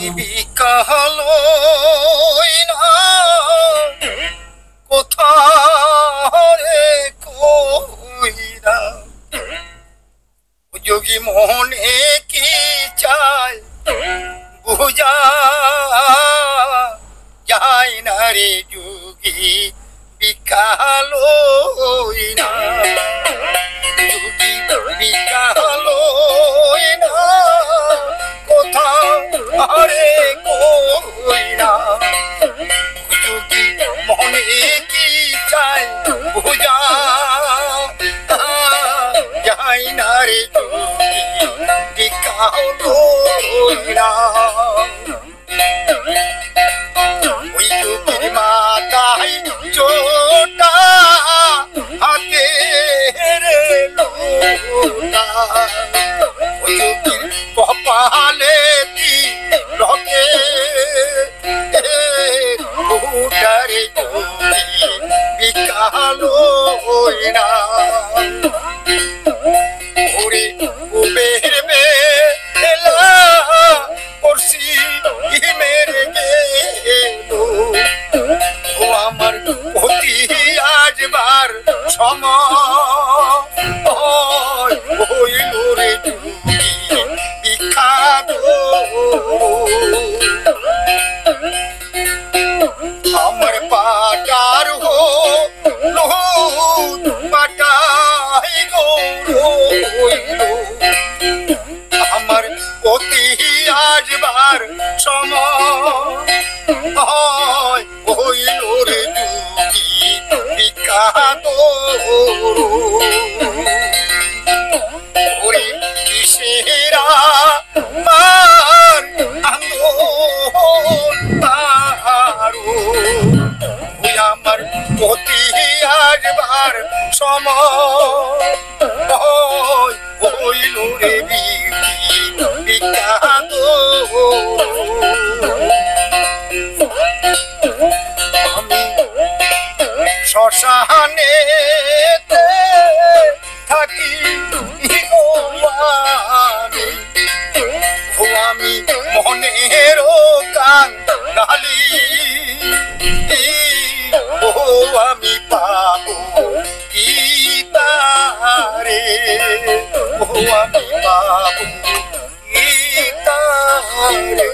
বিকালো না কোথাও রে কইরা যোগী মনে কি চায় বুঝা যায় না রে যোগী বিকালো না যোগী বিকালো না কোথাও রে কইরা যোগী মনে কি চায় বুঝা যায় না রে যোগী বিকালো না ওই যোগীর মাথায় চোটা হাতে রে লোটা ওই যোগীর কপালে রকে উঠারে যোগী বিকালো না ওরে কুবের বেলা পড়ছি মেরে গেল ও আমার অতি আজবার সময় হইল রে যোগী বিখ্যাত আমার পাটার হলো পাটাই গৌর আমার অতি আজবার সময় হইল রে যোগী বিখ্যাত ওরে কিসেরা মার আন্দোলন পারো ওই আমার অতি আজবার সময় হইল রে বিখ্যাত আমি শ্মশানে থাকি আমি মনের কাঙালি ও আমি পাবো কি তারে ও আমি পাবো কি তারে